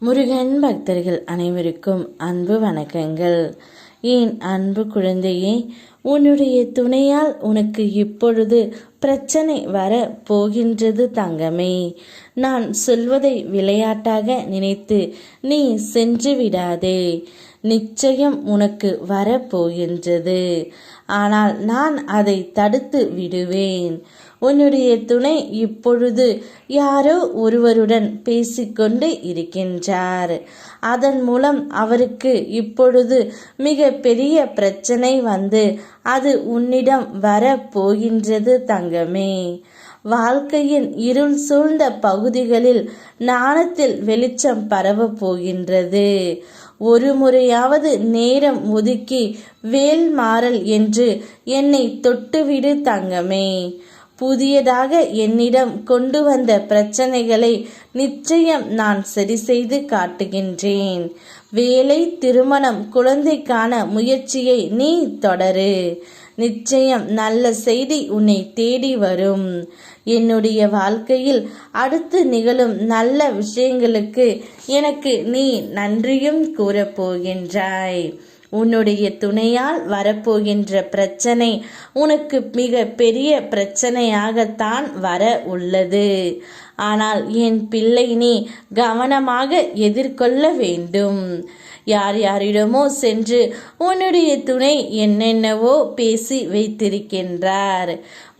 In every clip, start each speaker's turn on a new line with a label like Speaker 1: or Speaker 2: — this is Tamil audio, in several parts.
Speaker 1: முருகன் பக்தர்கள் அனைவருக்கும் அன்பு வணக்கங்கள். என் அன்பு குழந்தையே, உன்னுடைய துணையால் உனக்கு இப்பொழுது பிரச்சனை வர போகின்றது தங்கமே. நான் சொல்வதை விளையாட்டாக நினைத்து நீ சென்று விடாதே. நிச்சயம் உனக்கு வரப்போகின்றது. ஆனால் நான் அதை தடுத்து விடுவேன். உன்னுடைய துணை இப்பொழுது யாரோ ஒருவருடன் பேசிக்கொண்டு இருக்கின்றார். அதன் மூலம் அவருக்கு இப்பொழுது மிக பெரிய பிரச்சனை வந்து அது உன்னிடம் வர போகின்றது தங்கமே. வாழ்க்கையின் இருள் சூழ்ந்த பகுதிகளில் ஞானத்தில் வெளிச்சம் பரவ போகின்றது. ஒரு முறையாவது நேரம் ஒதுக்கி வேல்மாறல் என்று என்னை தொட்டுவிடு தங்கமே. புதியதாக என்னிடம் கொண்டு வந்த பிரச்சனைகளை நிச்சயம் நான் சரி செய்து காட்டுகின்றேன். வேலை, திருமணம், குழந்தைக்கான முயற்சியை நீ தொடரு. நிச்சயம் நல்ல செய்தி உன்னை தேடி வரும். என்னுடைய வாழ்க்கையில் அடுத்து நிகழும் நல்ல விஷயங்களுக்கு எனக்கு நீ நன்றியும் கூறப்போகின்றாய். உன்னுடைய துணையால் வரப்போகின்ற பிரச்சனை உனக்கு மிக பெரிய பிரச்சனையாகத்தான் வர உள்ளது. ஆனால் என் பிள்ளை, நீ கவனமாக எதிர்கொள்ள வேண்டும். யார் யாரிடமோ சென்று உன்னுடைய துணை என்னென்னவோ பேசி வைத்திருக்கின்றார்.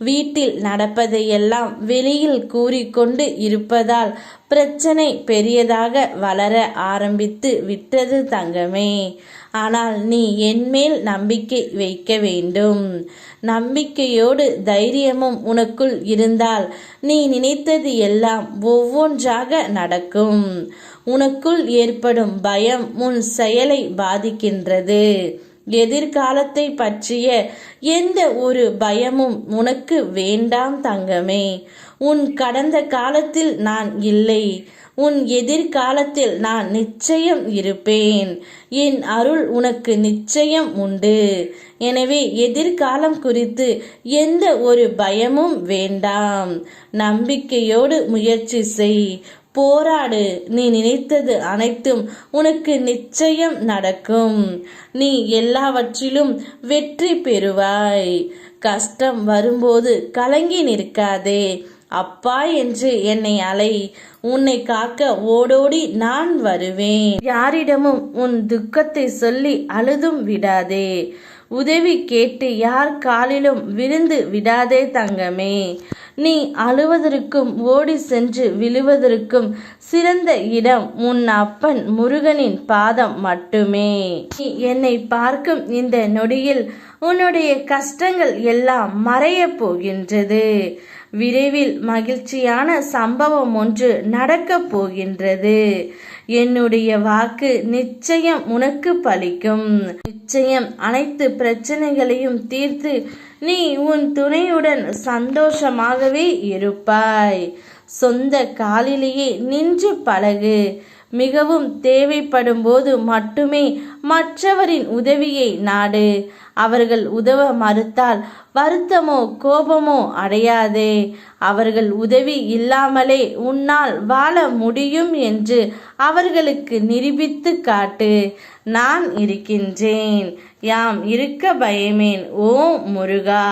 Speaker 1: வீட்டில் நடப்பதையெல்லாம் வெளியில் கூறிக்கொண்டு இருப்பதால் பிரச்சனை பெரியதாக வளர ஆரம்பித்து விட்டது தங்கமே. ஆனால் நீ என்மேல் நம்பிக்கை வைக்க வேண்டும். நம்பிக்கையோடு தைரியமும் உனக்குள் இருந்தால் நீ நினைத்தது எல்லாம் ஒவ்வொன்றாக நடக்கும். உனக்குள் ஏற்படும் பயம் உன் செயலை பாதிக்கின்றது. எதிர்காலத்தை பற்றிய எந்த ஒரு பயமும் உனக்கு வேண்டாம் தங்கமே. உன் கடந்த காலத்தில் நான் இல்லை, உன் எதிர்காலத்தில் நான் நிச்சயம் இருப்பேன். என் அருள் உனக்கு நிச்சயம் உண்டு. எனவே எதிர்காலம் குறித்து எந்த ஒரு பயமும் வேண்டாம். நம்பிக்கையோடு முயற்சி செய், போராடு. நீ நினைத்தது அனைத்தும் உனக்கு நிச்சயம் நடக்கும். நீ எல்லாவற்றிலும் வெற்றி பெறுவாய். கஷ்டம் வரும்போது கலங்கி நிற்காதே. அப்பா என்று என்னை அலை. உன்னை காக்க ஓடோடி நான் வருவேன். யாரிடமும் உன் துக்கத்தை சொல்லி அழுதும் விடாதே. உதவி கேட்டு யார் காலிலும் விழுந்து விடாதே தங்கமே. நீ அழுவதற்கும் ஓடி சென்று விழுவதற்கும் சிறந்த இடம் உன் அப்பன் முருகனின் பாதம் மட்டுமே. நீ என்னை பார்க்கும் இந்த நொடியில் உன்னுடைய கஷ்டங்கள் எல்லாம் மறைய போகின்றது. விரைவில் மகிழ்ச்சியான சம்பவம் ஒன்று நடக்கப் போகின்றது. என்னுடைய வாக்கு நிச்சயம் உனக்கு பலிக்கும். நிச்சயம் அனைத்து பிரச்சனைகளையும் தீர்த்து நீ உன் துணையுடன் சந்தோஷமாகவே இருப்பாய். சொந்த காலிலேயே நின்று பழகு. மிகவும் தேவைப்படும் போது மட்டுமே மற்றவரின் உதவியை நாடு. அவர்கள் உதவ மறுத்தால் வருத்தமோ கோபமோ அடையாதே. அவர்கள் உதவி இல்லாமலே உன்னால் வாழ முடியும் என்று அவர்களுக்கு நிரூபித்து காட்டு. நான் இருக்கின்றேன். யாம் இருக்க பயமேன். ஓம் முருகா.